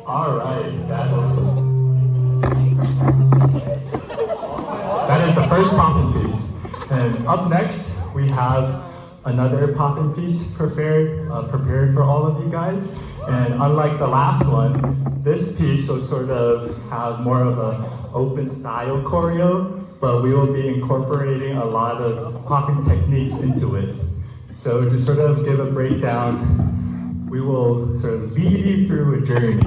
All right, that is the first popping piece. And up next, we have another popping piece prepared for all of you guys. And unlike the last one, this piece will sort of have more of an open style choreo, but we will be incorporating a lot of popping techniques into it. So to sort of give a breakdown, we will sort of lead you through a journey.